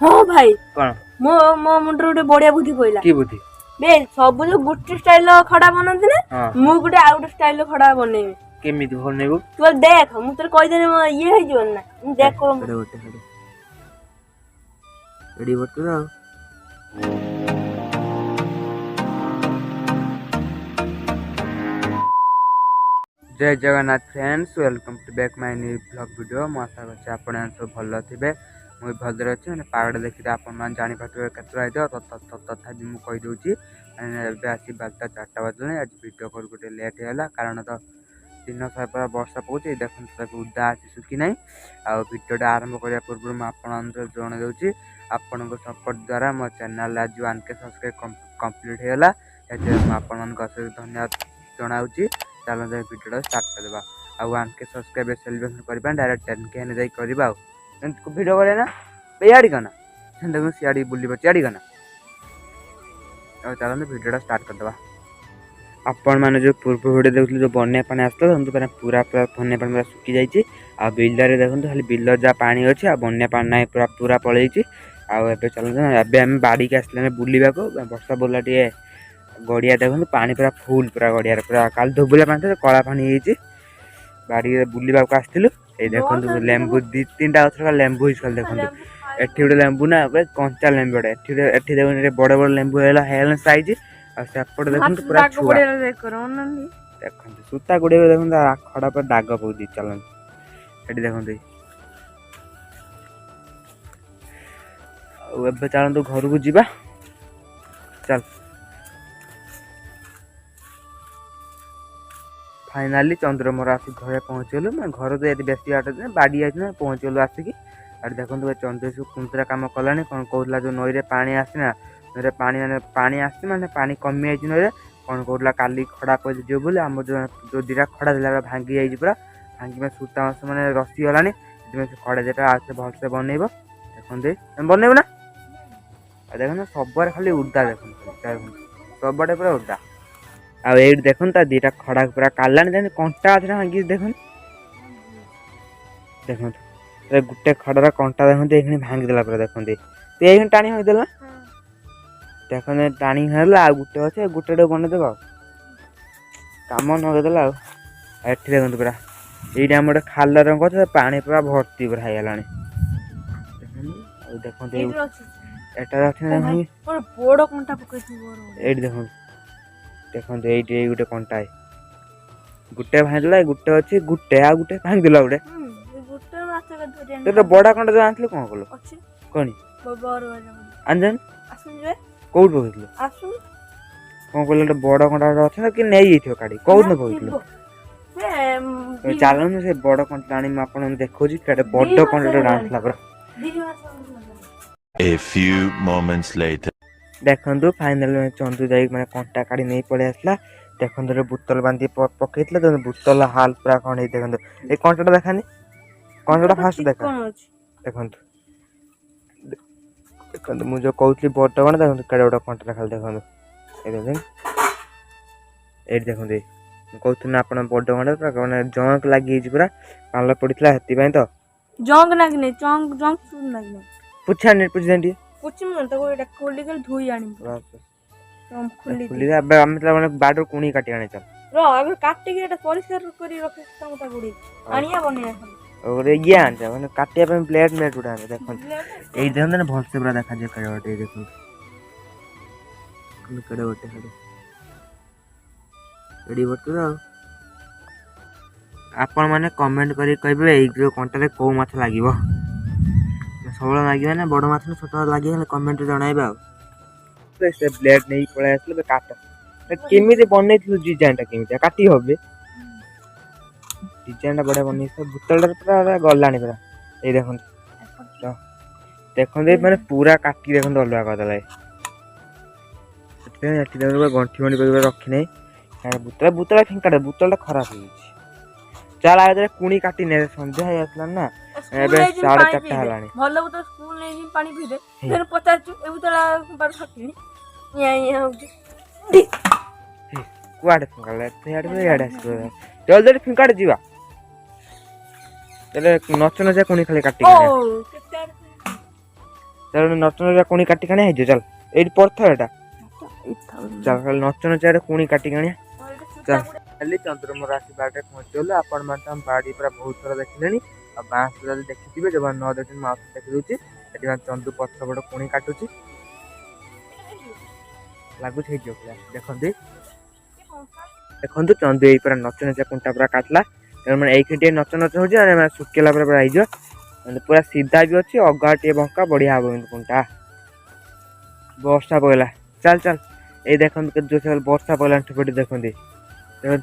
हाँ भाई कौन मो मो मुंडर गोटे बढ़िया बुद्धि पइला की बुद्धि बे सब जो गुटे स्टाइल खड़ा बनती ना हाँ मु गोटे आउ गोटे स्टाइल खड़ा बनैबी केमिति बनेबो तू देख मु तोर कहि देने ये हे जीवन ना देख को एडे गोटे एडी बटु आ जय Jagannath friends welcome to back my new blog video मो आशा करछि आपण सब भल थिबे मु भद्र अछि माने पागड देखि आपण मान जानि पाथबे केतरा आइदो तथापि मु कहि दोछि एबे आसी बारटा 4टा बजले आज वीडियो कर गोटे लेट होला कारण तो दिन सारा पूरा वर्षा पहुंचे देखन तक उड्डा आसी सुखी नाही आ वीडियोटा आरंभ करिया पूर्व मु आपण जण दोछि आपण को सपोर्ट द्वारा मो चैनल आज 1K सब्सक्राइब कंप्लीट होला एते मु आपण को धन्यवाद जणाउछि चलो जाए वीडियो स्टार्ट करवा आ 1K सब्सक्राइब सेलिब्रेशन करबा डायरेक्ट 10K ने जाई करबा वीडियो करे ना बेयाडी कना देखो सियाडी बुली बचियाडी कना और चलो वीडियो स्टार्ट कर दवा आपण माने जो पूर्व वीडियो देखले जो बन्या पानी आस्ता हम तो पूरा पूरा बन्या पानी सुखी जाईची आ बिलर देखंतु खाली बिलर जा पानी अछि आ बन्या पानी नाही पूरा पूरा पळेईची आ एबे चलो एबे हम बाडी के आसले बुलीबा को वर्षा बोला टिए गड़िया देखो पानी पूरा फुल पूरा गड़िया पूरा काल धोबुला पानी कला पानी होती बाड़ी बुलवा को आसलु ये देखो लेंबू दी तीन टा गछ लेंबू हिसाब देखो एठी गोटे लेंबू ना कंचा लेंबू एठी देखो बड़ बड़ लेंबू है साइज और सेपट देखो पूरा छुआ देखो सूता गुड़े देखो खड़ा पर दाग पौदी चलन एठी देखो एबे चलतु घर को जीवा चल फाइनाली चंद्रमोर आसी घरे पहुँचलु मैं घर तो ये बेसी आट बाड़ी आई पहुँचलु आसिक और देखो चंद्रेश कुंतरा कम कलानी कौन कहला जो नई पानी आसना नई पानी आसी माने पानी कमी आई नई कौन कहला काली खड़ा कर जो बोले आम जो दीटा खड़ा था भांगी जाइए पूरा भांगी में सूता मास मैंने रसी गलानी खड़ा जेटा आसे भलसे बनइब देखते बनइब ना देखो सब खाली उदा देखो सबटे पूरा उदा आ देखो दीटा खड़ा पूरा कालानी कंटा अच्छे भांगी देखो देखो गोटे खड़ार कंटा देखते ये भांगीदेला पूरा देखते तो ये टाणी भांगीदेला देखो टाणी भांगला आ गोटे अच्छे गोटे बनईदेव कम नगेदेला एठी देखो पूरा ये गोटे खाल रंग अच्छे पानी पूरा भर्ती पूरा है देखो एटा देखो देखो ये गोटे कंटा है गोटे भांगला गोटे अच्छे गोटे आ गोटे भांगदेला गोटे तो बड़ा कंटा जो आनथिल कौन कल कौन आंजन कौट पकड़ल कौन कहल बड़ कंटा अच्छे कि नहीं काढ़ी कौन पकड़ल चलन से बड़ कंटा आनी आपन देखो बड़ कंटा आनला पूरा A few moments later. देखो फाइनाल चंदू जाई माने कंटा काढ़ी नहीं पड़े आसला देखो बोतल बांधी पकईला तो बोतल हाल पूरा कौन देखो ये कंटा देखानी कंटा फास्ट देखा देखो देखो मुझे कहती बड़ कौन देखो कड़े गोटे कंटा खाली देखो ये देखो कहती आप बड़ कंटा जंक लगी पूरा पाल पड़ा से तो जंग नागिने जंग जंग नागिने पूछा नहीं पूछ पुचिम न तो एटा खोली के धोई आनी हम खुली खुली अब हम मतलब बाडर कुणी काटी आने चल रो अब काटी के एटा परिष्कार करी रखे समता गुडी आनिया बनिया और ये आन जा माने काटिया पे ब्लेड मेट उड़ा देखो एई देखो ना बहुत से बड़ा देखा जे करे ओटे देखो कने कड़े ओटे कड़े रेडी बटरा आपण माने कमेंट करी कहबे एई जो कंटा रे को माछ लागिवो सब लगे ना बड़ माछ छोट लगे कमेंट जन से ब्लेड नहीं पड़े आस काट केमी बन डिजाइन केमी काटी हम डिजाइन बढ़िया बन बोतल पूरा गला पूरा ये देखो देखो मैंने पूरा काटी देखो अलग करदेला गंठी गंठी रखी ना बोतल बोतल फिंका बोतल खराब हो चल आ कुणी काटी ने संध्या हो आसला ना एबे 4:30 हलानी भलो तो स्कूल नै पानी पी दे फिर 50 ए बोतल पर फकनी या होती कुआडे फंगले तेयाड में याड आसो जल्दी फिंकाड जीवा तले नच नच कुणी खाली काटी ओ ଚାଲ ନଚନଚା କୁଣି କାଟି କାଣିଆ ହେଇଯିବ ଚାଲ ଏଇଠି ପଡ଼ିଥାଉ ଏଇଟା ଚାଲ ଖାଲି ନଚନଚାରେ କୁଣି କାଟି କାଣିଆ ଚାଲ ଖାଲି ଚନ୍ଦ୍ରମର ଆସି ବାଡ଼ିରେ ପହଞ୍ଚିଗଲୁ। ଆପଣମାନେ ତ ଆମ ବାଡ଼ି ପୁରା ବହୁତ ଥର ଦେଖିଲେଣି। ଆଉ ବାଁଶ ଯଦି ଦେଖିଥିବେ ଯୋଉମାନେ ନ ଦେଖିଛନ୍ତି ମୁଁ ଆଉଥରେ ଦେଖିଦେଉଛି। ଏଠି ଚନ୍ଦୁ ପଛପଟ କୁଣି କାଟୁଛି ଲାଗୁଛି ହେଇଯିବ ପୁରା ଦେଖନ୍ତୁ ଚନ୍ଦୁ ଏଇ ପୁରା ନଚନଚା କୁଣ୍ଟା ପୁରା କାଟିଲା ମାନେ ଏଇଠି ଟିକେ ନଚନଚ ହଉଛି ମାନେ ଶୁଖିଲା ପରେ ପୁରା ହେଇଯିବ ମାନେ ପୁରା ସିଧା ବି ଅଛି ଅଗା ଟିକେ ବଙ୍କା ବଢିଆ ହବ କିନ୍ତୁ କୁଣ୍ଟା ବର୍ଷା ପଇଲା ଚାଲ ଚାଲ ଏଇ ଦେଖନ୍ତୁ କେତେ ଜୋରସେ ବର୍ଷା ପଇଲାଣି ଠୋପେ ଦେଖନ୍ତି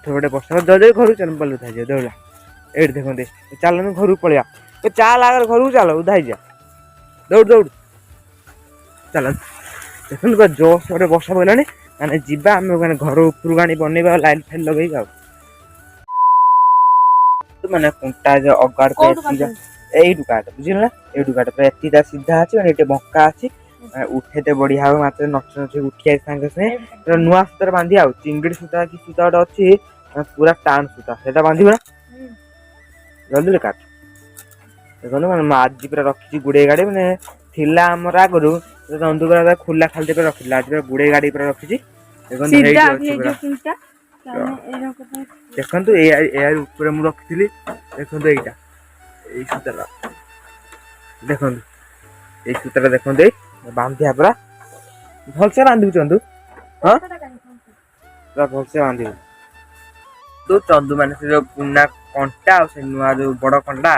ଠୋପେ ବର୍ଷା ଯଦି ଘରକୁ ଚାଲ ପଲ ଉଧା ହେଇଯିବ ଦୌଡ଼ିଲା ଏଇଠି ଦେଖନ୍ତି ଚାଲନ୍ତୁ ଘରକୁ ପଳେଇବା ଚାଲ ଆଗରେ ଘରକୁ ଚାଲ ଉଧା ହେଇଯିବା ଦୌଡ଼ ଦୌଡ଼ ଚାଲନ୍ତୁ ଦେଖନ୍ତୁ ପୁରା ଜୋରସେ ଗୋଟେ ବର୍ଷା ପଇଲାଣି ମାନେ ଯିବା ଆମେ ମାନେ ଘର ଉପରକୁ ଆଣି ବନେଇବା ଲାଇଟ୍ ଫାଇଟ୍ ଲଗେଇକି ଆଉ ମାନେ କୁଣ୍ଟା ଯୋଉ ଅଗାଡ ଏଇଠୁ କାଟ ବୁଝିଲ ନା ଏଇଠୁ କାଟ ପୁରା ଏତିଟା ସିଧା ଅଛି ମାନେ ଏଠି ବଙ୍କା ଅଛି ଉଠେଇତେ ବଢିଆ ହବ ମାତ୍ର ନଚ ଉଠିଆ ସାଙ୍ଗେ ସାଙ୍ଗେ ନୂଆ ସୂତାରେ ବାନ୍ଧି ଆଉ ଚିଙ୍ଗିଡି ସୂତା କି ସୂତା ଗୋଟେ ଅଛି ପୁରା ଟାଣ ସୂତା ସେଇଟା ବାନ୍ଧିବ ନା ଜଲ୍ଦି କାଟ ଦେଖନ୍ତୁ ମାନେ ମୁଁ ଆଜି ପୁରା ରଖିଛି ଗୁଡେଇ ଗାଡି ମାନେ ଥିଲା ଆମର ଆଗରୁ ଚନ୍ଦୁପୁରା ଖୋଲା ଖାଲି ରଖିଥିଲା ଆଜି ପୁରା ଗୁଡେଇ ଗାଡି ପୁରା ରଖିଛି ଦେଖନ୍ତୁ ଦେଖନ୍ତୁ ଏଇ ଉପରେ ମୁଁ ରଖିଥିଲି ଦେଖନ୍ତୁ ଏଇଟା ଏଇ ସୂତାଟା ଦେଖନ୍ତୁ ଏଇ ସୂତାଟା ଦେଖନ୍ତୁ ଏଇ ବାନ୍ଧିବା ପୁରା ଭଲସେ ବାନ୍ଧିବୁ ଚନ୍ଦୁ ହଁ ପୁରା ଭଲସେ ବାନ୍ଧିବୁ ତୁ ଚନ୍ଦୁ ମାନେ ସେ ଯୋଉ ପୁରୁଣା କଣ୍ଟା ଆଉ ସେ ନୂଆ ଯୋଉ ବଡ କଣ୍ଟା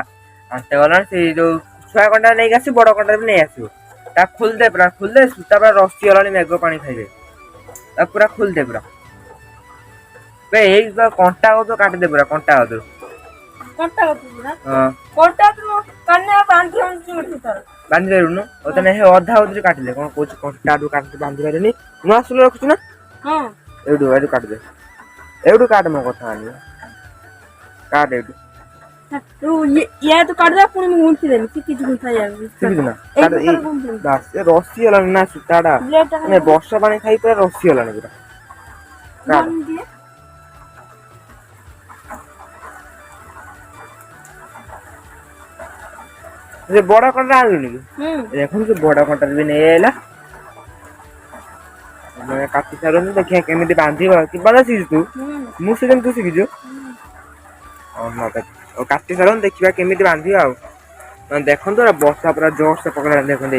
ଆଣ୍ଟେ ଗଲାଣି ସେଇ ଯୋଉ ଛୁଆ କଣ୍ଟା ନେଇକି ଆସିବୁ ବଡ କଣ୍ଟା ବି ନେଇ ଆସିବୁ ତା ଖୋଲିଦେ ପୁରା ଖୋଲିଦେ ସୂତା ପୁରା ରସି ଗଲାଣି ମେଘ ପାଣି ଖାଇବେ ତା ପୁରା ଖୋଲିଦେ ପୁରା ଏଇ କଣ୍ଟା ଗଛ କାଟିଦେ ପୁରା କଣ୍ଟା ଗଛ ବାନ୍ଧି ପାରିବୁନୁ ତାହେଲେ ଅଧା ଅଧରେ କାଟିଦେ କଣ କହୁଛି କଣ୍ଟା କାଟି ବାନ୍ଧି ପାରିନି ନୂଆ ସୁଲ ରଖୁଛୁ ନା ଏଇଠୁ ଏଇଠୁ କାଟିଦେ ଏଇଠୁ କାଟ ମୋ କଥା ଆଣିବ କାଟ ଏଇଠୁ ରସି ଗଲାଣି ନା ସୂତାଟା ବର୍ଷା ପାଣି ଖାଇ ପୁରା ରସି ଗଲାଣି ପୁରା ସେ ବଡ କଣ୍ଟା ଆଣିଲୁନି କି ଦେଖନ୍ତୁ ସେ ବଡ କଣ୍ଟା ବି ନେଇ ଆଇଲା କାଟି ସାରନ୍ତୁ ଦେଖିବା କେମିତି ବାନ୍ଧିବ ବାନ୍ଧା ଶିଖିଛୁ ତୁ ମୁଁ ସେ ତୁ ଶିଖିଛୁ କାଟି ସାରନ୍ତୁ ଦେଖିବା କେମିତି ବାନ୍ଧିବ ଆଉ ଦେଖନ୍ତୁ ବର୍ଷା ପୁରା ଜୋରସେ ପକେଇଲାଣି ଦେଖନ୍ତୁ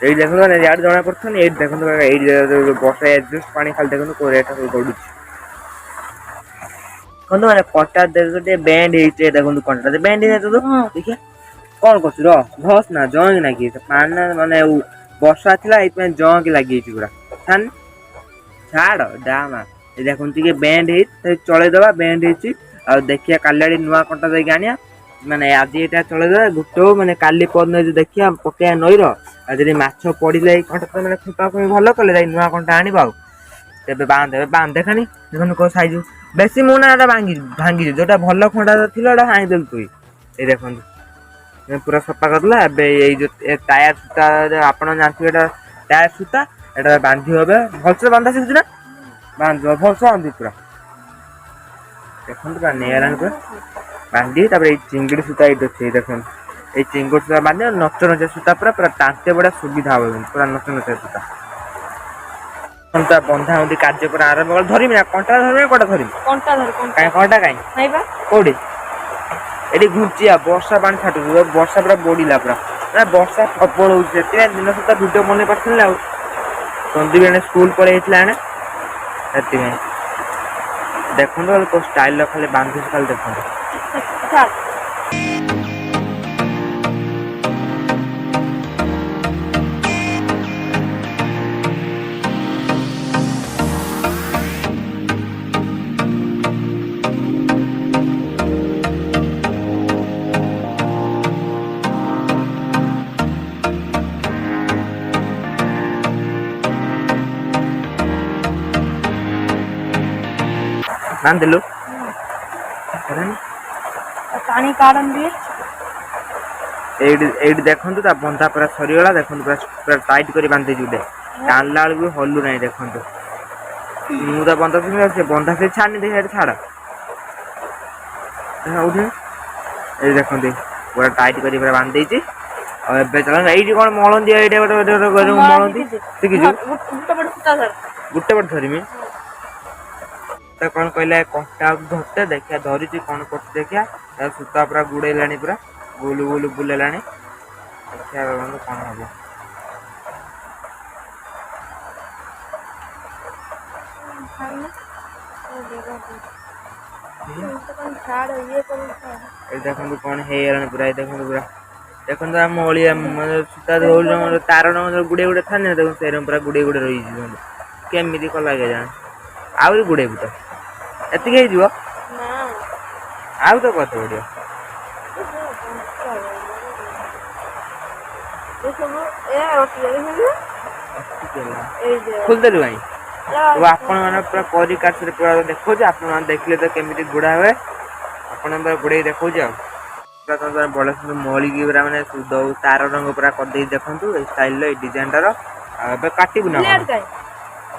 ଏଇଠି ଦେଖନ୍ତୁ ଇଆଡେ ଜଣା ପଡୁଛନ୍ତି ଏଇଠି ଦେଖନ୍ତୁ ଏଇଠି ବର୍ଷା ଏଜଷ୍ଟ ପାଣି ଖାଲି ଦେଖନ୍ତୁ କୋରେଟା ଗଡୁଛି ଦେଖନ୍ତୁ ମାନେ କଣ୍ଟା ଟିକେ ବେଣ୍ଡ ହେଇଛି ଦେଖନ୍ତୁ କଣ୍ଟା ବେଣ୍ଡ ହେଇଯାଉଛି ଦେଖିଆ କଣ କରୁଛୁ ର ଘସ୍ ନା ଜଙ୍କି ଲାଗିଯାଇଛି ପାଣି ମାନେ ବର୍ଷା ଥିଲା ଏଇଥିପାଇଁ ଜଙ୍କି ଲାଗିଯାଇଛି ପୁରା ଛାଡ ଡାମା ଏ ଦେଖନ୍ତୁ ଟିକେ ବେଣ୍ଡ ହେଇଛି ଚଳେଇଦବା ବେଣ୍ଡ ହେଇଛି ଆଉ ଦେଖିବା କାଲି ଆଡେ ନୂଆ କଣ୍ଟା ଦେଇକି ଆଣିବା ମାନେ ଆଜି ଏଇଟା ଚଳେଇଦବା ଗୋଟେ ମାନେ କାଲି ପରଦିନ ଯଦି ଦେଖିବା ପକେଇବା ନଈର ଆଉ ଯଦି ମାଛ ପଡିଲେ ଏଇ କଣ୍ଟା ମାନେ ଖୁପା ଖୁପି ଭଲ କଲେ ଯାଇ ନୂଆ କଣ୍ଟା ଆଣିବା ଆଉ ତେବେ ବାନ୍ଧେ ଖାନି ଦେଖନ୍ତୁ କୋଉ ସାଇଜ ବେଶୀ ମୁଁ ନା ଏଟା ଭାଙ୍ଗିଛୁ ଯୋଉଟା ଭଲ ଖଣ୍ଡା ଥିଲା ଏଟା ଭାଙ୍ଗିଦେଲୁ ତୁ ଏଇ ଦେଖନ୍ତୁ ପୁରା ସଫା କରିଦେଲା ଏବେ ଏଇ ଯୋଉ ଟାୟାର ସୂତା ଆପଣ ଜାଣିଥିବେ ଏଇଟା ଟାୟାର ସୂତା ଏଇଟା ବାନ୍ଧି হবে ଭଲସେ ବାନ୍ଧା ଶିଖୁଛୁ ନା ବାନ୍ଧିବ ଭଲସେ ବାନ୍ଧି ପୁରା ଦେଖନ୍ତୁ ପୁରା ନେଇଗଲାଣି ପୁରା ବାନ୍ଧି ତାପରେ ଏଇ ଚିଙ୍ଗିଡି ସୂତା ଏଇଠି ଅଛି ଦେଖନ୍ତୁ ଏଇ ଚିଙ୍ଗୁଡି ସୂତା ବାନ୍ଧିବ ନଚନଚା ସୂତା ପୁରା ଟାଙ୍କେ ବଢିଆ ସୁବିଧା ହବ ପୁରା ନଚନଚା ସୂତା ବନ୍ଧା ବନ୍ଧି କାର୍ଯ୍ୟ ପୁରା ଆରମ୍ଭ କଲେ ଧରିବି ନା କଣ୍ଟା ଧରିବି ନା କଣ୍ଟା ଧରିବି କଣ୍ଟା କାଇଁ କୋଉଠି ଏଠି ଘୁଞ୍ଚିଆ ବର୍ଷା ପାଣି ଛାଟୁଛି ବର୍ଷା ପୁରା ବଢିଲା ପୁରା ବର୍ଷା ପ୍ରବଳ ହଉଛି ସେଥିପାଇଁ ଦିନ ସୁଦ୍ଧା ଭିଡିଓ ବନେଇ ପାରୁଥିଲି ଆଉ ସନ୍ଦୀପ ଏଣେ ସ୍କୁଲ ପଳେଇ ଯାଇଥିଲା ଏଣେ ସେଥିପାଇଁ ଦେଖନ୍ତୁ କୋଉ ଷ୍ଟାଇଲର ଖାଲି ବାନ୍ଧୁଛି ଖାଲି ଦେଖନ୍ତୁ ବାନ୍ଧିଲୁ ପାଣି କାଢନ୍ତି ଏଇଠି ଦେଖନ୍ତୁ ତା ବନ୍ଧା ପୁରା ସରିଗଲା ଦେଖନ୍ତୁ ପୁରା ଟାଇଟ୍ କରି ବାନ୍ଧିଛି ଗୋଟେ ଟାଣିଲା ବେଳକୁ ବି ହଲୁ ନାହିଁ ଦେଖନ୍ତୁ ମୁଁ ତ ବନ୍ଧା ସେ ବନ୍ଧା ସେ ଛାଡିନି ଦେଖ ଛାଡ ଉଠେ ଏଇ ଦେଖନ୍ତୁ ପୁରା ଟାଇଟ୍ କରି ପୁରା ବାନ୍ଧି ଦେଇଛି ଆଉ ଏବେ ଚାଲ ଏଇଠି କ'ଣ ମଳନ୍ତି ଏଇଟା ଗୋଟେ ମଳନ୍ତି ଶିଖିଛୁ ଗୋଟେ ପଟେ ଧରିମି ତ କ'ଣ କହିଲା କଣ୍ଟା ଧରତେ ଦେଖିଆ ଧରିଛି କ'ଣ କରୁଛି ଦେଖିଆ ତା ସୂତା ପୁରା ଗୁଡ଼େଇଲାଣି ପୁରା ଗୁଲୁ ଗୁଲୁ ବୁଲେଇଲାଣି ଦେଖିଆ କ'ଣ ହବ ଏଇ ଦେଖନ୍ତୁ କ'ଣ ହେଇଗଲାଣି ପୁରା ଏଇ ଦେଖନ୍ତୁ ପୁରା ଦେଖନ୍ତୁ ଆମ ଅଳିଆ ମାନେ ସୂତା ତାର ଗୁଡ଼େ ଗୁଡ଼େ ଥାନି ଦେଖନ୍ତୁ ସେଇରକମ ପୁରା ଗୁଡ଼େ ଗୁଡ଼େ ରହିଛି କେମିତି କଲା କେଜାଣି ଆହୁରି ଗୁଡ଼େଇବୁ ତ ଏତିକି ହେଇଯିବ ଆଉ ତ କଥା ପଡ଼ିବ ଖୋଲିଦେଲୁ କାଇଁ ଆପଣ ମାନେ ପୁରା କରି କାଠରେ ପୁରା ଦେଖଉଛି ଆପଣ ମାନେ ଦେଖିଲେ ତ କେମିତି ଗୁଡ଼ା ହୁଏ ଆପଣ ପୁରା ଗୁଡ଼େଇ ଦେଖଉଛି ଆଉ ପୁରା ବଡ଼ ସୁନ୍ଦର ମଳିକି ପୁରା ମାନେ ଦଉ ତାର ରଙ୍ଗ ପୁରା କରିଦେଇ ଦେଖନ୍ତୁ ଏଇ ଷ୍ଟାଇଲର ଏଇ ଡିଜାଇନଟାର ଆଉ ଏବେ କାଟିବୁ ନା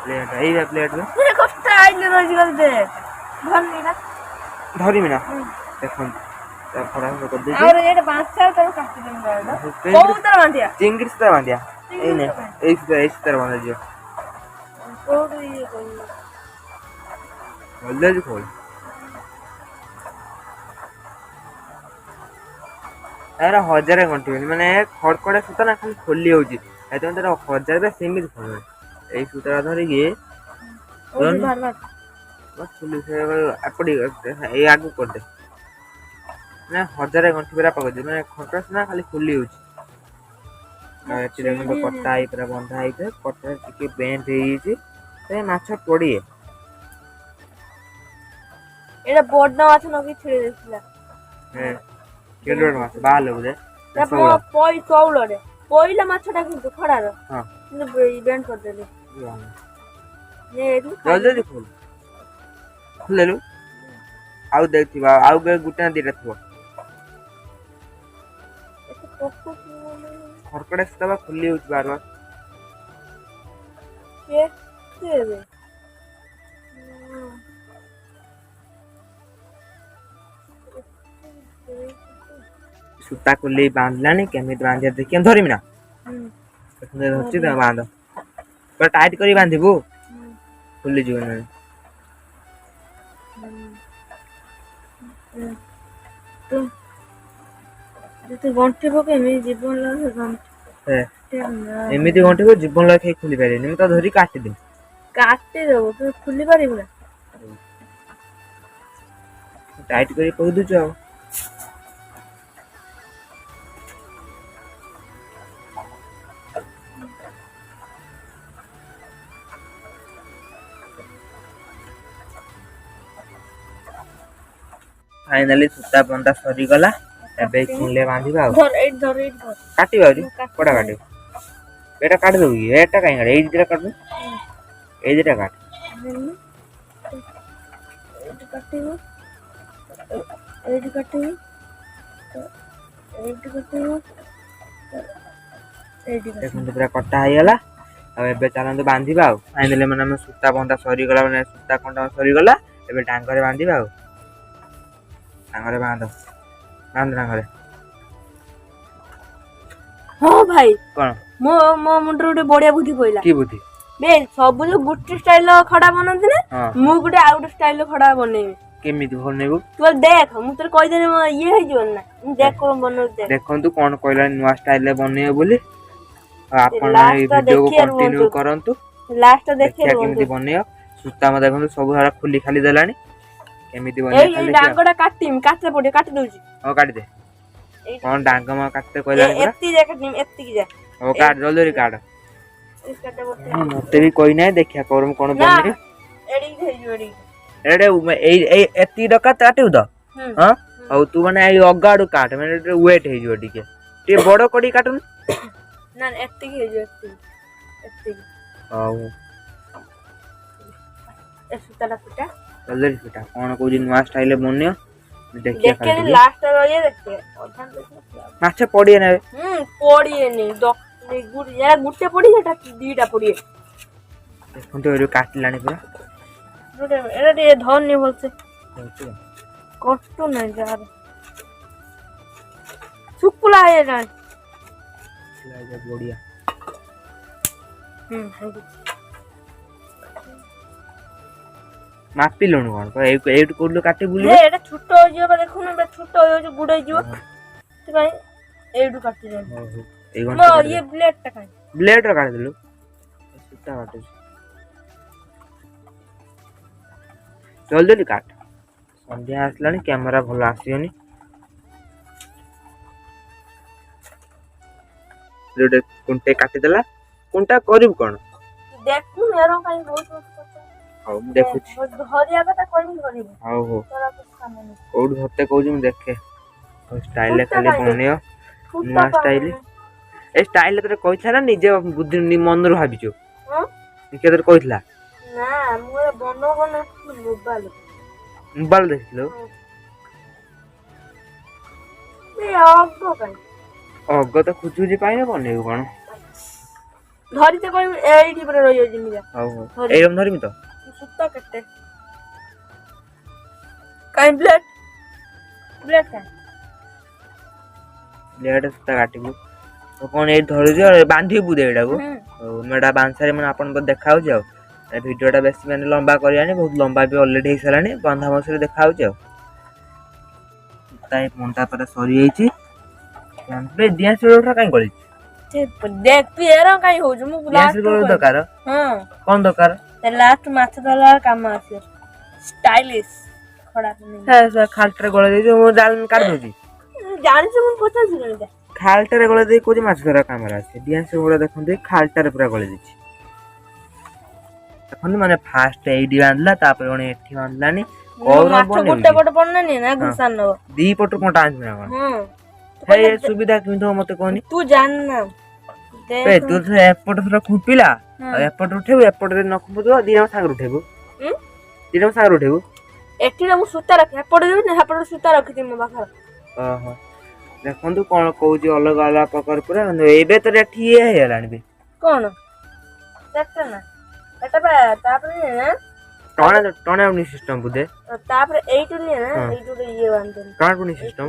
ପ୍ଲେଟ୍ ଏଇ ପ୍ଲେଟ୍ରେ ଧରିବି ନା ଦେଖନ୍ତୁ ଚିଙ୍ଗିରି ସୂତା ବାନ୍ଧିଆ ଏଇ ସୂତାରେ ବନ୍ଧାଯିବ ଖୋଲ ତାର 1000 ଗଣ୍ଠିବନି ମାନେ ଖଡ଼ଖଡ଼ା ସୂତା ନା ଖାଲି ଖୋଲି ହଉଛି ସେଥିପାଇଁ ତାର 1000 ସେମିତି ଖୋଲ ଏଇ ସୂତା ଧରିକି ଏଇ ଆଗକୁ କରିଦେ ନା 1000 ଗଣ୍ଠି ପୁରା ପକେଇଦେ ମାନେ ଖଟା ସିନା ଖାଲି ଖୋଲି ହଉଛି ଆଉ ଏଠି ଦେଖନ୍ତୁ କଟା ହେଇ ପୁରା ବନ୍ଧା ହେଇଥାଏ କଟା ଟିକେ ବେଣ୍ଡ ହେଇଯାଇଛି ସେ ମାଛ ପଡ଼ିଏ ଏଇଟା ବଡ ମାଛ ନକି ଛିଡି ଦେଇଥିଲା କେଡେ ମାଛ ବାହାରିଲେ ବୋଧେ ଚଉଳରେ ପଇଲା ମାଛଟା କିନ୍ତୁ ଖଡାର କିନ୍ତୁ ବେଣ୍ଡ କରିଦେଲି ଜଲ୍ଦି ଖୋଲ ଖୋଲିଦେଲୁ ଆଉ ଦେଖିଥିବା ଆଉ ଗୋଟେ ନା ଦିଟା ଥିବ ଖଡ଼ଖଡ଼ା ସୂତା ବା ଖୋଲି ହଉଛି ବାର ସୂତା ଖୋଲି ବାନ୍ଧିଲାଣି କେମିତି ବାନ୍ଧିବା ଦେଖିବା ଧରିବି ନା ଧରିଛି ତ ବାନ୍ଧ ପୁରା ଟାଇଟ୍ କରି ବାନ୍ଧିବୁ ଖୋଲିଯିବ ନା ଗଣ୍ଠି ପକେଇମି ଜୀବନ ଏମିତି ଗଣ୍ଠିବୁ ଜୀବନ ଲକ୍ଷେ ଖୋଲି ପାରିବିନି ମୁଁ ତ ଧରି କାଟିଦେବି କାଟିଦେବୁ ତୁ ଖୋଲି ପାରିବୁ ନା ଟାଇଟ୍ କରି କହିଦେଉଛୁ ଆଉ फाइनाली सूता बंधा सरीगला एबे किनले बांधिबा काटिबा आउरी कोडा काटिबा एटा काट दउ कि एटा काई काट एई दिटा काट एई दिटा काट एडी काटिबो देखंतु पूरा कटा हैगला अब एबे चलंतु बांधिबा आ फाइनाली माने हम सूता बंधा सरीगला माने सूता कंडा सरीगला एबे टांगरे बांधिबा आ टांगरे बांध टांगरे हाँ भाई कोन मो मुंडर गोटे बढ़िया बुद्धि पइला की बुद्धि बे सब जो गुटे स्टाइल खड़ा बनंती ना मु गुटे आ गुटे स्टाइल खड़ा बनेबी केमिति बनेबू तू देख मु तोर कहि देने ये हे जीवन ना देख को बनो देख देखंतु कोन कहला नुवा स्टाइल ले बनेबो बोली आपण ए वीडियो को कंटिन्यू करंतु लास्ट देखे केमिति बनेयो सूता म देखंतु सब सारा खुली खाली देलानी केमिति बने खाली ए डांगडा काटिम काटे पड़े काट दउची ओ काट दे कोन डांग म काटते कहला एत्ती जा काटिम एत्ती जा ओ काट जल्दी काट इस काटे बोलते मते भी कोई नै देखिया करम कोन बने एडी થઈ જો एडी एडे ए एत्ती डका काटिउ त हां औ तू माने ए अगाडू काट माने वेट हे जो टिके टे बडो कडी काटन ना एत्ती हे जो एत्ती औ ए सुताला फुटा जल्दी फुटा कोन कोजी नुवा स्टाइल बन्यो देखिए लास्ट ये देखिए माछ पड़िए ना पड़िए नहीं गुड यार गुटे पड़ी सेटा दीटा पड़ी देखंतु एरो काटलानी पूरा एटा दे धन नहीं बोलते कष्ट नहीं यार सुकुला है ना ବଢିଆ। ମାପିଲୁଣି କଣ ଏଇଠୁ କୋଉଠୁ କାଟି ବୁଲିବ? ଏଇଟା ଛୋଟ ହେଇଯିବ ବା, ଦେଖୁନୁ ଏଇଟା ଛୋଟ ହେଇଯାଉଛି, ବୁଡ ହେଇଯିବ। ସେଥିପାଇଁ ଏଇଠୁ କାଟିଦେଲି। ଏଇ ମୋ ଇଏ ବ୍ଲେଡ ଟା କାଇଁ? ବ୍ଲେଡ ର କାଟିଦେଲୁ? ସୂତା କାଟୁଛି। ଜଲ୍ଦି ଜଲ୍ଦି କାଟ, ସନ୍ଧ୍ୟା ଆସିଲାଣି, କ୍ୟାମେରା ଭଲ ଆସିବନି। ଗୋଟେ କୁଣ୍ଟେ କାଟିଦେଲା, କୁଣ୍ଟା କରିବୁ କଣ? ଦେଖୁନୁ ଏର କାଇଁ ବହୁତ ହଉ ମୁଁ ଦେଖୁଛି। ଧରିବା କଥା କହିବି ଧରିବୁ। ହଉ ହଉ ତୋର କିଛି କାମ ନାହିଁ। କୋଉଠି ଧରତେ କହୁଛି ମୁଁ ଦେଖେ। ଷ୍ଟାଇଲ ଖାଲି ବନେଇବ, ନୂଆ ଷ୍ଟାଇଲ। ଏ ଷ୍ଟାଇଲ ତୋତେ କହିଥିଲା ନା ନିଜେ ବୁଦ୍ଧି ମନରୁ ଭାବିଛୁ? କିଏ ତୋତେ କହିଥିଲା? ନା ମୁଁ ମୋବାଇଲ ମୋବାଇଲ ଦେଖିଥିଲୁ? ଅଗ ତ ଖୁଜୁଛି ପାଇଲେ ବନେଇବୁ କଣ? ଧରିତେ କହିବି ଏଇଠି ପୁରା ରହିଯାଉଛି ଯେମିତି। ହଉ ହଉ ଏଇରକମ ଧରିବି ତ? ସୂତା କେତେ? କାଇଁ ବ୍ଲେଡ କାଇଁ? ବ୍ଲେଡ ସୂତା କାଟିବୁ କଣ ଏଇଠି ଧରୁଛୁ ବାନ୍ଧିବୁ ଏଇଟାକୁ। ହଉ ମୁଁ ଏଇଟା ବାନ୍ଧି ମାନେ ଆପଣଙ୍କୁ ଦେଖାଉଛି ଆଉ। ଏ ଭିଡିଓଟା ବେଶୀ ମାନେ ଲମ୍ବା କରିବାନି, ବହୁତ ଲମ୍ବା ବି ଅଲରେଡି ହେଇସାରିଲାଣି, ବନ୍ଧା ବସିରେ ଦେଖାଉଛି ଆଉ। ମଣ୍ଡା ପରେ ସରିଯାଇଛି। ଡିଆଁ ଶିଳ କାଇଁ ଗଳିଛି? ଦେখ ତୁ ଏର କାଇଁ ହଉଛୁ? ମୁଁ ଦରକାର। କଣ ଦରକାର? ଲାଷ୍ଟ ମାଛ ଧରିଲା କାମ ଆସିବ। ଷ୍ଟାଇଲିଶ ଖାଲଟାରେ ଗଳେଇ ଦେଇଛି, ମୁଁ କାଢି ଦଉଛି। ଜାଣିଛୁ ମୁଁ ପଚାରୁଛି ଖାଲଟାରେ ଗଳେଇ ଦେଇ କହୁଛି ମାଛ ଧରା କାମରେ ଅଛି। ଡିଆଁ ଶିଳ ଦେଖନ୍ତୁ ଖାଲଟାରେ ପୁରା ଗଳେଇ ଦେଇଛି। ଦେଖନ୍ତୁ ମାନେ ଫାଷ୍ଟ ଏଇଠି ବାନ୍ଧିଲା, ତାପରେ କଣ ଏଠି ବାନ୍ଧିଲାନି। ମାଛ ଗୋଟେ ପଟ ପଡୁନାନି ନା ଘୁଷାର ନବ। ଦି ପଟରୁ କଣ୍ଟା ଆଣିଛି ନା କଣ? ହେଇ ସୁବିଧା କେମିତି ହବ ମତେ କହନି? ତୁ ଜାଣିନା। ତୁ ଏପଟ ଥର ଖୁମ୍ପିଲା ଆଉ ଏପଟେ ଉଠେଇବୁ, ଏପଟରେ ନ ଖୁମ୍ପୁଥିବ ଦିଟା ସାଙ୍ଗରେ ଉଠେଇବୁ। ଦିଟା ସାଙ୍ଗରେ ଉଠେଇବୁ। ଏଠି ମୁଁ ସୂତା ରଖି ଏପଟେ ଦେବି ନା, ସେପଟେ ସୂତା ରଖିଥିବି ମୋ ପାଖରେ। ଓହୋ ଦେଖନ୍ତୁ କଣ କହୁଛି ଅଲଗା ଅଲଗା ପ୍ରକାର ପୁରା। ଏବେ ତ ଏଠି ଇଏ ହେଇଗଲାଣି ବି। କଣ ନା ଏଟା ବା ତାପରେ ଟଣାଟଣି ସିଷ୍ଟମ ବୋଧେ। ତାପରେ ଏଇଠୁ ନିଏ ନା, ଏଇଠୁ ଇଏ ବାନ୍ଧୁନି। ଟଣାଟଣି ସିଷ୍ଟମ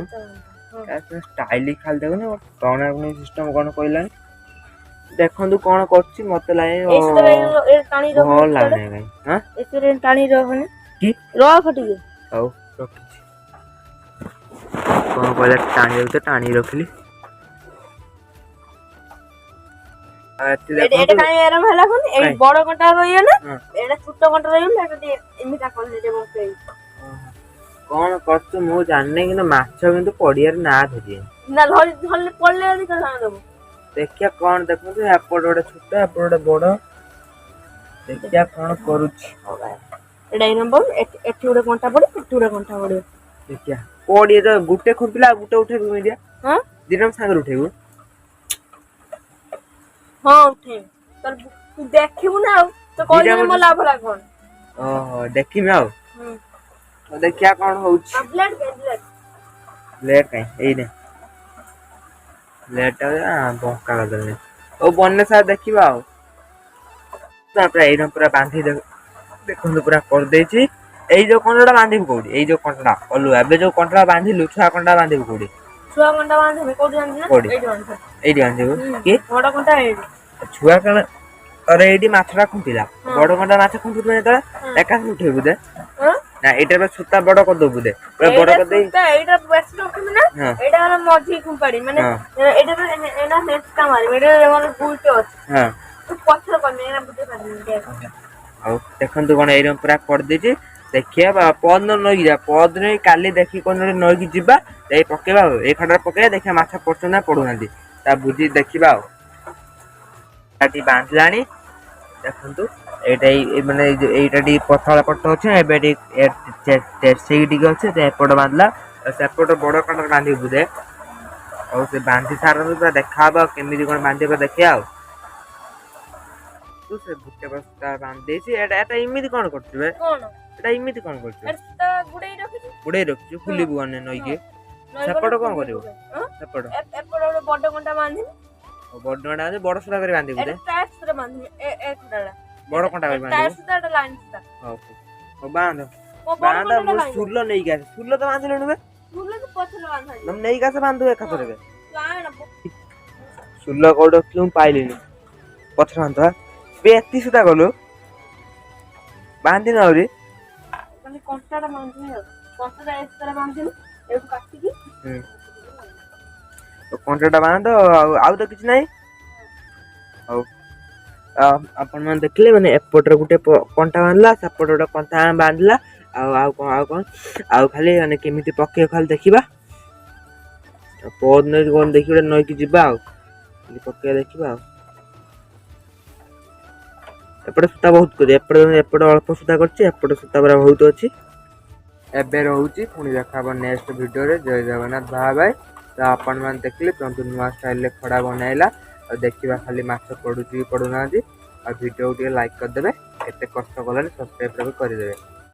ଷ୍ଟାଇଲ ଖାଲି ଦେଖୁନ। ଟଣାଟଣି ସିଷ୍ଟମ କଣ କହିଲାଣି? ଦେଖନ୍ତୁ କଣ କରୁଛି ମତେ ଲାଗେ ଭଲ ଲାଗୁନି। ଟାଣି ରଖନି ରଖ ଟିକେ। ହଉ ରଖିଛି। କଣ କହିଲା ଟାଣି ରଖି ତ ଟାଣି ରଖିଲି। ଏଇଟା କାଇଁ ଆରାମ ହେଲା କୁହନି? ଏଇ ବଡ କଣ୍ଟା ରହିବ ନା, ଏଇଟା ଛୋଟ କଣ୍ଟା ରହିବ ନା, ଏଟା ଏମିତି ବସେଇ। କଣ କରୁଛୁ ମୁଁ ଜାଣିନି, କିନ୍ତୁ ମାଛ କିନ୍ତୁ ପଡିଆରେ ନା ଧରିବେ ନା ଧରିଲେ ପଡିଲେ ଦବୁ। ଦେଖିଆ କଣ ଦେଖୁଛୁ, ଏପଟେ ଗୋଟେ ଛୋଟ ଏପଟେ ଗୋଟେ ବଡ। ଦେଖିଆ କଣ କରୁଛି। ଏଇଟା ଏଠି ଗୋଟେ କଣ୍ଟା ପଡିବ, ଏଠି ଗୋଟେ କଣ୍ଟା ପଡିବ। ଦେଖିଆ ପଡିଏ ତ ଗୋଟେ ଖୁମ୍ପିଲା ଆଉ ଗୋଟେ ଉଠେଇବୁ କେମିତିଆ? ଦିଟାଙ୍କ ସାଙ୍ଗରେ ଉଠେଇବୁ। ହଁ ଉଠେଇବି। ତୁ ଦେଖିବୁ ନା ଆଉ, ତୁ କହିଦେଲେ ମୋ ଲାଭ ଟା କଣ? ଓହୋ ଦେଖିବି ଆଉ। ଦେଖିଆ କଣ ହଉଛି। ବ୍ଲେଡ କାଇଁ ଏଇନେ ବ୍ଲେଡ ଟା ବଙ୍କା କରିଦେଲି। ହଉ ବନେ ସାର୍ ଦେଖିବା ଆଉ। ତାପରେ ଏଇନା ପୁରା ବାନ୍ଧି ଦେଖନ୍ତୁ ପୁରା କରିଦେଇଛି। ଏଇ ଯୋଉ କଣ୍ଟାଟା ବାନ୍ଧିବୁ କୋଉଠି? ଏଇ ଯୋଉ କଣ୍ଟାଟା ଅଲଗା ଏବେ ଯୋଉ କଣ୍ଟାଟା ବାନ୍ଧିଲୁ ଛୁଆ କଣ୍ଟା ବାନ୍ଧିବୁ କୋଉଠି? ଛୁଆ କଣ୍ଟା ବାନ୍ଧିବି କୋଉଠି ଜାଣିଛୁ ନା? ଏଇଠି ବାନ୍ଧିବୁ। କି ବଡ କଣ୍ଟା ଏଇଠି। ଛୁଆ କଣ ଆରେ ଏଇଠି ମାଛଟା ଖୁମ୍ପିଲା, ବଡ କଣ୍ଟା ମାଛ ଖୁମ୍ପୁଥିବ ଯେତେବେଳେ ଏକାଥରେ ଉଠେଇବୁ ବୋଧେ। ନା ଏଇଟା ସୂତା ବଡ କରିଦବୁ ବୋଧେ। ବଡ କରିଦେଇ ଏଇଟା ବେଶୀ ରଖିବୁ ନା, ଏଇଟା ହେଲା ମଝି ଖୁମ୍ପାଡି ମାନେ ଏଇଟା ମାରିବି। ଏଇଟା ଗୁଲଟେ ଅଛି। ତୁ ପଛରେ କରିନି ବୁଝେଇ ପାରିବିନି। ଆଉ ଦେଖନ୍ତୁ କଣ ଏଇରକମ ପୁରା କରିଦେଇଛି। ଦେଖିବା ପଅରଦିନ ନଈକି ଯିବା, ପଅରଦିନ କାଲି ଦେଖିକି କୋଉଦିନ ନଈକି ଯିବା, ଯାଇ ପକେଇବା ଆଉ। ଏଇ ଖଣ୍ଡରେ ପକେଇବା, ଦେଖିବା ମାଛ ପଡୁଛନ୍ତି ନା ପଡୁନାହାନ୍ତି, ତା ବୁଝି ଦେଖିବା ଆଉ। ବାନ୍ଧିଲାଣି ଦେଖନ୍ତୁ। ଏଇଟା ମାନେ ଏଇଟା ଟିକେ ପତଳା ପଟ ଅଛି, ଏବେ ଟିକେ ସେଇ ଟିକେ ଅଛି ଏପଟ ବାନ୍ଧିଲା। ସେପଟ ବଡ କଣ୍ଟା ବାନ୍ଧିବୁ ବୋଧେ। ଆଉ ସେ ବାନ୍ଧି ସାରନ୍ତୁ ପୁରା ଦେଖାହବ ଆଉ କେମିତି କଣ ବାନ୍ଧିବ ଦେଖିବା ଆଉ। ସେ ଗୋଟେ ବସ୍ତା ବାନ୍ଧି ଦେଇଛି। ଏଟା ଏମିତି କଣ କରୁଛୁ ବେ? ଏଟା ଏମିତି କଣ କରୁଛୁ? ଗୁଡେଇ ରଖିଛୁ ଖୁଲିବୁ ଗନେ ନଈକି। ସେପଟ କଣ କରିବୁ? ସେପଟ ଏପଟ ଗୋଟେ ବଡ କଣ୍ଟା ବାନ୍ଧିବି। ବଡ କଣ୍ଟା ଅଛି, ବଡ ସୂତା କରି ବାନ୍ଧିବୁ ବୋଧେ। ବଡ କଣ୍ଟା କରି ବାନ୍ଧିବୁ। ହଉ ହଉ ବାନ୍ଧ ବାନ୍ଧ। ସୁଲ ନେଇକି ଆସ। ସୁଲ ତ ବାନ୍ଧିଲୁଣି ବେ। ନେଇକି ଆସ ବାନ୍ଧିବୁ ଏକାଥରକେ। ସୁଲ କୋଉଠି ରଖିଲୁ ମୁଁ ପାଇଲିନି। ପଛରେ ବାନ୍ଧ ଏତି ସୁଧା ଗଲୁ ବାନ୍ଧିନ ଆହୁରି ମାନେ କଣ୍ଟାଟା ବାନ୍ଧିନି ଆଉ କଣ୍ଟାଟା ଏତେଟା ବାନ୍ଧିନି ଏଠୁ କାଟିକି କଣ୍ଟାଟା ବାନ୍ଧ ଆଉ ତ କିଛି ନାହିଁ। ହଉ ଆପଣ ମାନେ ଦେଖିଲେ ମାନେ ଏପଟରେ ଗୋଟେ କଣ୍ଟା ବାନ୍ଧିଲା ସେପଟେ ଗୋଟେ କଣ୍ଟା ବାନ୍ଧିଲା ଆଉ କଣ ଆଉ ଖାଲି ମାନେ କେମିତି ପକେଇବ ଖାଲି ଦେଖିବା। ପହରଦିନ କଣ ଦେଖି ଗୋଟେ ନଈକି ଯିବା ଆଉ ପକେଇବା ଦେଖିବା ଆଉ। ଏପଟେ ସୂତା ବହୁତ କରି ଏପଟେ ଅଳ୍ପ ସୂତା କରିଛି ଏପଟେ ସୂତା ପୁରା ବହୁତ ଅଛି। ଏବେ ରହୁଛି ପୁଣି ଦେଖା ହବ ନେକ୍ସଟ ଭିଡ଼ିଓରେ। ଜୟ ଜଗନ୍ନାଥ ଭାଇ। ତ ଆପଣମାନେ ଦେଖିଲେ ପ୍ରନ୍ତୁ ନୂଆ ଷ୍ଟାଇଲରେ ଖଡ଼ା ବନାଇଲା ଆଉ ଦେଖିବା ଖାଲି ମାଛ ପଡ଼ୁଛି କି ପଡ଼ୁନାହାନ୍ତି। ଆଉ ଭିଡ଼ିଓକୁ ଟିକେ ଲାଇକ୍ କରିଦେବେ। ଏତେ କଷ୍ଟ କଲେଣି ସବସ୍କ୍ରାଇବ୍ କରିଦେବେ।